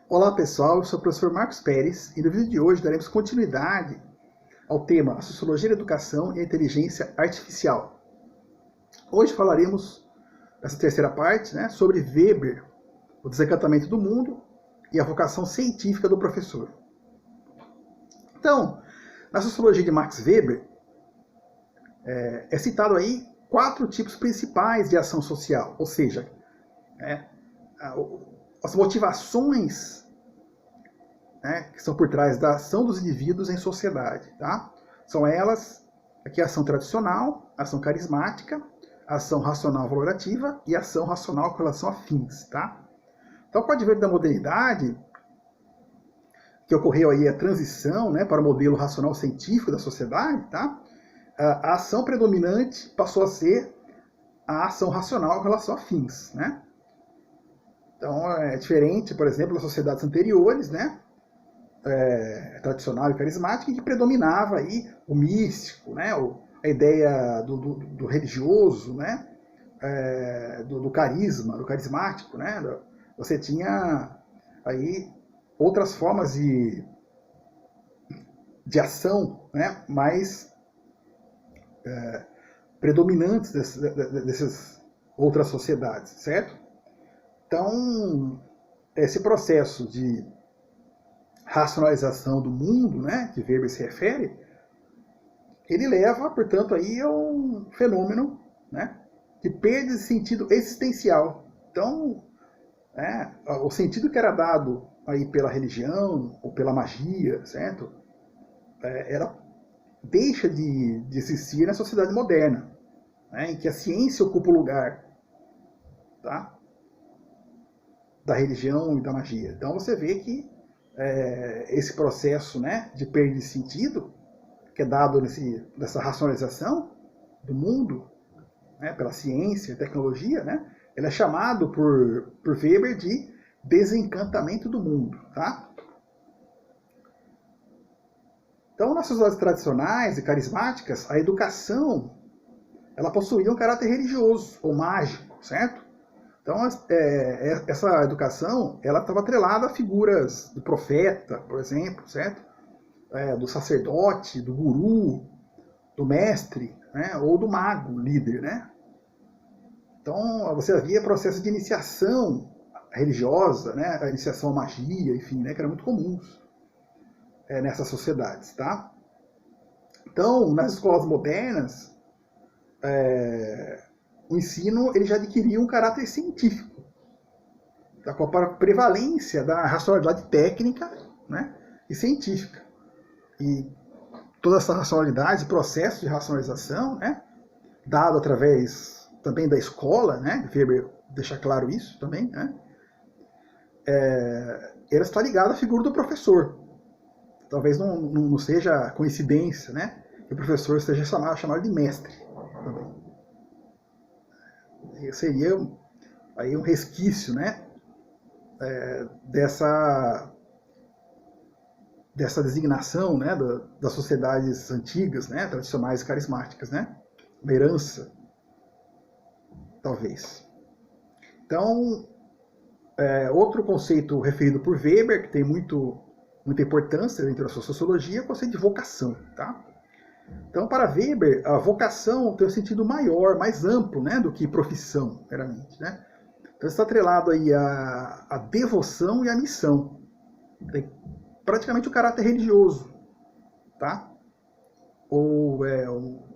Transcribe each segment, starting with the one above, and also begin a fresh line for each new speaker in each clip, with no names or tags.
Olá pessoal, eu sou o professor Marcos Pérez e no vídeo de hoje daremos continuidade ao tema a Sociologia da Educação e a Inteligência Artificial. Hoje falaremos, nessa terceira parte, sobre Weber, o desencantamento do mundo e a vocação científica do professor. Então, na Sociologia de Max Weber, é citado aí 4 tipos principais de ação social, ou seja, as motivações que são por trás da ação dos indivíduos em sociedade. Tá? São elas, aqui a ação tradicional, a ação carismática, a ação racional valorativa e a ação racional com relação a fins. Tá? Então, com o advento da modernidade, que ocorreu aí a transição para o modelo racional científico da sociedade, tá? A ação predominante passou a ser a ação racional com relação a fins. Né? Então, é diferente, por exemplo, das sociedades anteriores, tradicional e carismática, que predominava aí o místico, a ideia do religioso, do carisma, do carismático. Você tinha aí outras formas de ação mais predominantes dessas outras sociedades, certo? Então, esse processo de racionalização do mundo, que Weber se refere, ele leva, portanto, aí a um fenômeno de perda de sentido existencial. Então, o sentido que era dado aí pela religião ou pela magia, certo? Ela deixa de existir na sociedade moderna, em que a ciência ocupa o lugar, tá? Da religião e da magia. Então você vê que esse processo de perda de sentido, que é dado nessa racionalização do mundo, pela ciência e tecnologia, ele é chamado por Weber de desencantamento do mundo. Tá? Então, nas sociedades tradicionais e carismáticas, a educação ela possuía um caráter religioso ou mágico, certo? Então, essa educação ela estava atrelada a figuras do profeta, por exemplo, certo? Do sacerdote, do guru, do mestre, ou do mago, líder. Então, você havia processo de iniciação religiosa, a iniciação à magia, enfim, que eram muito comuns nessas sociedades. Tá? Então, nas escolas modernas, o ensino ele já adquiria um caráter científico, com a prevalência da racionalidade técnica e científica. E toda essa racionalidade, processo de racionalização, dado através também da escola, Weber deixa claro isso também, ela está ligada à figura do professor. Talvez não seja coincidência que o professor seja chamado de mestre também. Seria aí um resquício dessa designação das sociedades antigas, tradicionais e carismáticas, uma herança, talvez. Então, outro conceito referido por Weber, que tem muita importância dentro da sua sociologia, é o conceito de vocação. Tá? Então, para Weber, a vocação tem um sentido maior, mais amplo do que profissão, meramente. Então, está atrelado aí a devoção e a missão. Tem praticamente o caráter religioso, tá? Ou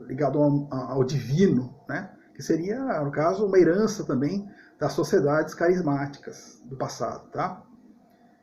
ligado ao divino, que seria, no caso, uma herança também das sociedades carismáticas do passado. Tá?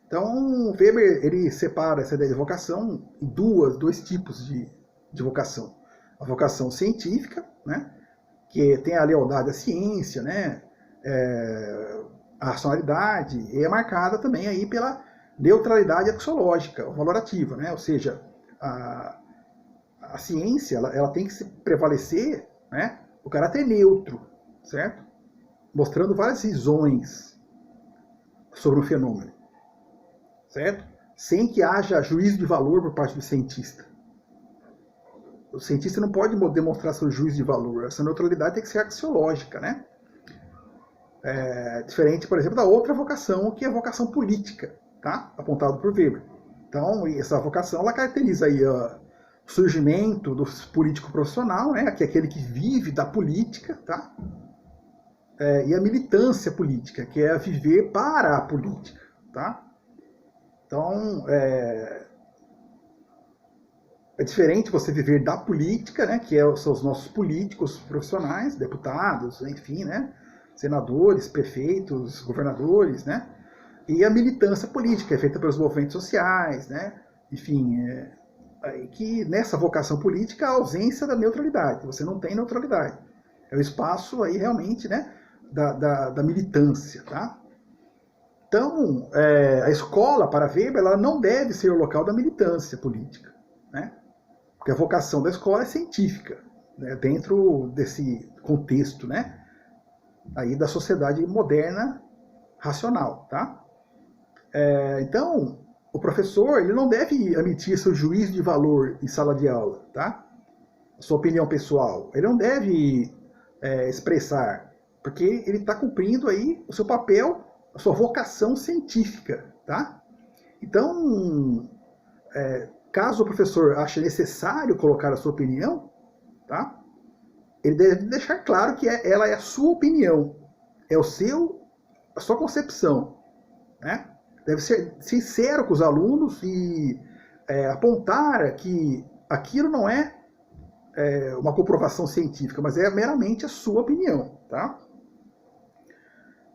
Então, Weber ele separa essa ideia de vocação em dois tipos de vocação. A vocação científica, que tem a lealdade à ciência, a racionalidade, e é marcada também aí pela neutralidade axiológica, ou valorativa, ou seja, a ciência ela tem que se prevalecer o caráter neutro, certo? Mostrando várias visões sobre o fenômeno, certo? Sem que haja juízo de valor por parte do cientista. O cientista não pode demonstrar seu juízo de valor. Essa neutralidade tem que ser axiológica, Diferente, por exemplo, da outra vocação, que é a vocação política, tá? Apontado por Weber. Então, essa vocação ela caracteriza aí o surgimento do político profissional, né? Que é aquele que vive da política, tá? E a militância política, que é viver para a política, tá? Então, é diferente você viver da política, né, que são os nossos políticos profissionais, deputados, enfim, né, senadores, prefeitos, governadores, né, e a militância política é feita pelos movimentos sociais, né, enfim, que nessa vocação política há ausência da neutralidade, você não tem neutralidade. É o espaço aí realmente, né, da militância, tá? Então, a escola, para Weber, ela não deve ser o local da militância política, né? Porque a vocação da escola é científica, né? Dentro desse contexto, né? Aí da sociedade moderna racional, tá? Então, o professor ele não deve emitir seu juízo de valor em sala de aula, tá? Sua opinião pessoal. Ele não deve expressar, porque ele está cumprindo aí o seu papel, a sua vocação científica, tá? Então, caso o professor ache necessário colocar a sua opinião, tá? Ele deve deixar claro que ela é a sua opinião, é a sua concepção, né? Deve ser sincero com os alunos e apontar que aquilo não é uma comprovação científica, mas é meramente a sua opinião, tá?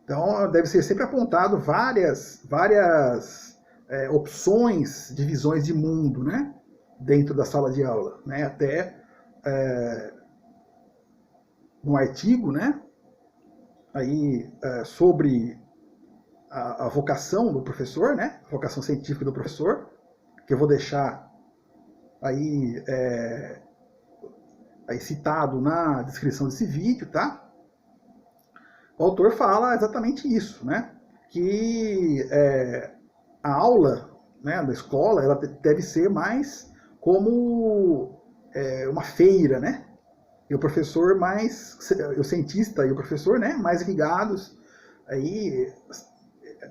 Então, deve ser sempre apontado várias opções de visões de mundo, né? Dentro da sala de aula, né? Até um artigo, né? Aí, sobre a vocação do professor, né? A vocação científica do professor, que eu vou deixar aí citado na descrição desse vídeo, tá? O autor fala exatamente isso, né? Que a aula, né, da escola ela deve ser mais como uma feira, né? E o professor o cientista e o professor, né, mais ligados aí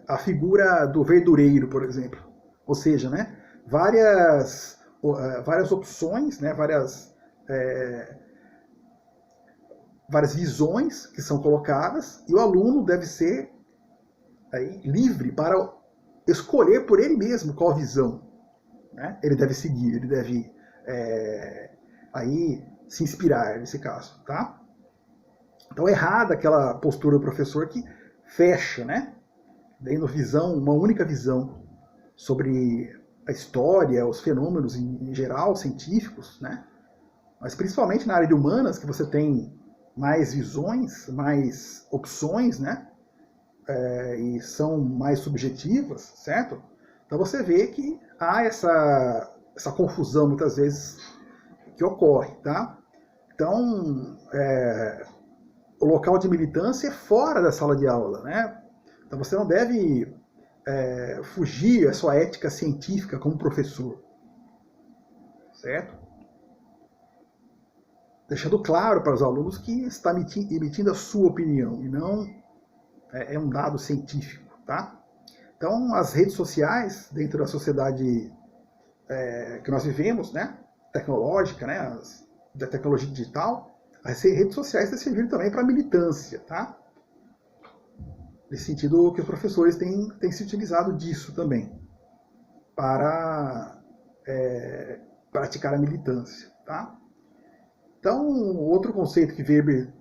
a figura do verdureiro, por exemplo. Ou seja, né, várias opções, né, várias visões que são colocadas e o aluno deve ser aí livre para escolher por ele mesmo qual visão, né, ele deve seguir, ele deve aí se inspirar nesse caso, tá? Então é errada aquela postura do professor que fecha, né, dando uma única visão sobre a história, os fenômenos em geral, científicos, né? Mas principalmente na área de humanas, que você tem mais visões, mais opções, né? E são mais subjetivas, certo? Então você vê que há essa confusão muitas vezes que ocorre, tá? Então, o local de militância é fora da sala de aula, né? Então você não deve fugir à sua ética científica como professor, certo? Deixando claro para os alunos que está emitindo a sua opinião e não é um dado científico, tá? Então, as redes sociais, dentro da sociedade que nós vivemos, né, tecnológica, né, da tecnologia digital, as redes sociais têm servido também para militância, tá? Nesse sentido que os professores têm se utilizado disso também, para praticar a militância, tá? Então, outro conceito que Weber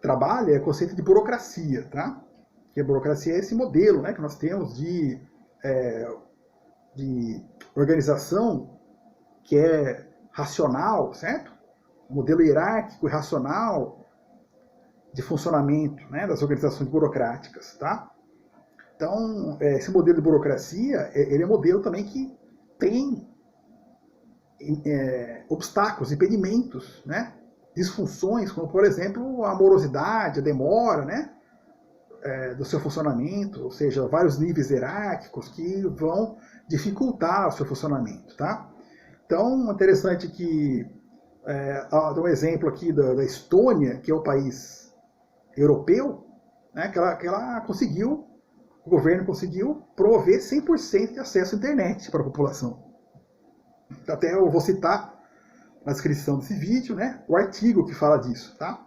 trabalha é o conceito de burocracia, tá? Que a burocracia é esse modelo, né, que nós temos de organização que é racional, certo? Modelo hierárquico e racional de funcionamento, né, das organizações burocráticas, tá? Então, esse modelo de burocracia, ele é um modelo também que tem obstáculos, impedimentos, né? Disfunções, como por exemplo a morosidade, a demora, né? Do seu funcionamento, ou seja, vários níveis hierárquicos que vão dificultar o seu funcionamento, tá? Então, é interessante que há um exemplo aqui da Estônia, que é o país europeu, né? Que ela conseguiu o governo conseguiu promover 100% de acesso à internet para a população. Até eu vou citar na descrição desse vídeo, né, o artigo que fala disso, tá?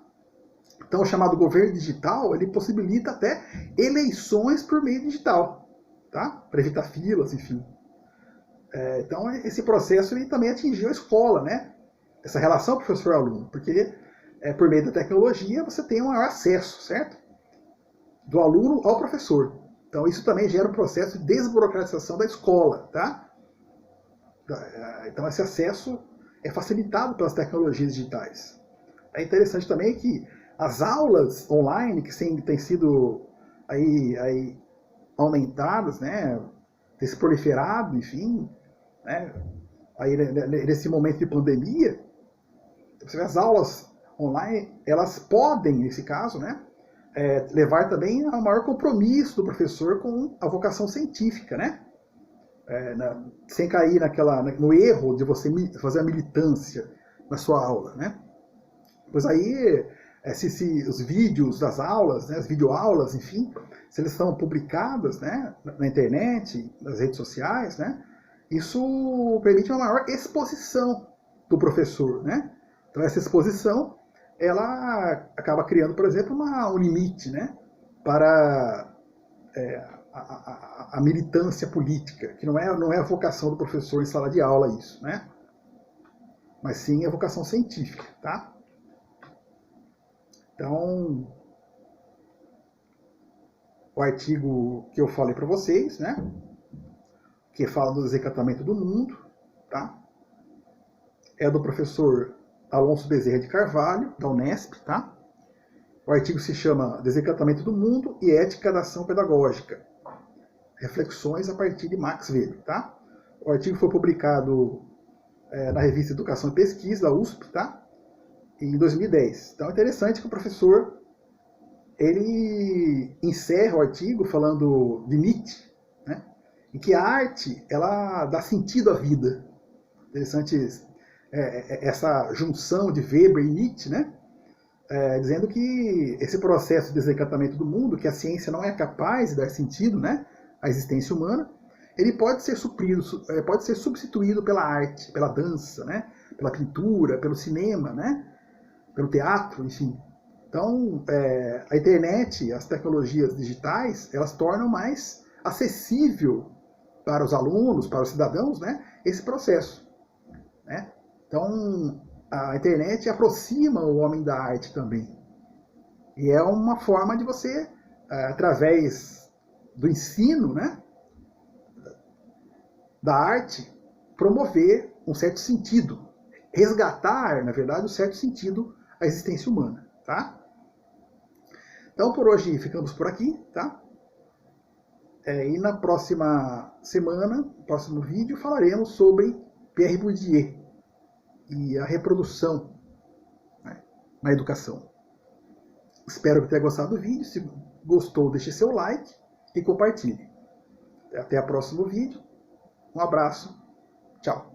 Então, o chamado governo digital, ele possibilita até eleições por meio digital, tá? Para evitar filas, enfim. Então, esse processo ele também atingiu a escola, né? Essa relação professor-aluno, porque por meio da tecnologia você tem um maior acesso, certo? Do aluno ao professor. Então, isso também gera um processo de desburocratização da escola, tá? Então, esse acesso é facilitado pelas tecnologias digitais. É interessante também que as aulas online que têm sido aí aumentadas, né, têm se proliferado, enfim, né, aí nesse momento de pandemia, você vê as aulas online, elas podem, nesse caso, né, levar também a um maior compromisso do professor com a vocação científica, né? Sem cair no erro de você fazer a militância na sua aula, né? Pois aí, se os vídeos das aulas, né, as videoaulas, enfim, se eles são publicadas, né, na internet, nas redes sociais, né, isso permite uma maior exposição do professor, né? Então essa exposição, ela acaba criando, por exemplo, um limite, né, para a militância política, que não é a vocação do professor em sala de aula isso, né? Mas sim a vocação científica, tá? Então, o artigo que eu falei para vocês, né? Que fala do desencantamento do mundo, tá? É do professor Alonso Bezerra de Carvalho, da Unesp, tá? O artigo se chama Desencantamento do Mundo e Ética da Ação Pedagógica. Reflexões a partir de Max Weber, tá? O artigo foi publicado na revista Educação e Pesquisa, da USP, tá? Em 2010. Então é interessante que o professor ele encerra o artigo falando de Nietzsche, né? Em que a arte ela dá sentido à vida. Interessante essa junção de Weber e Nietzsche, né? Dizendo que esse processo de desencantamento do mundo, que a ciência não é capaz de dar sentido, né, à existência humana, ele pode ser pode ser substituído pela arte, pela dança, né, pela pintura, pelo cinema, né, pelo teatro, enfim. Então, a internet, as tecnologias digitais, elas tornam mais acessível para os alunos, para os cidadãos, né, esse processo, né? Então, a internet aproxima o homem da arte também. E é uma forma de você, através do ensino, né, da arte, promover um certo sentido. Resgatar, na verdade, um certo sentido à existência humana, tá? Então, por hoje, ficamos por aqui, tá? E na próxima semana, no próximo vídeo, falaremos sobre Pierre Bourdieu e a reprodução, né, na educação. Espero que tenha gostado do vídeo. Se gostou, deixe seu like e compartilhe. Até o próximo vídeo. Um abraço. Tchau.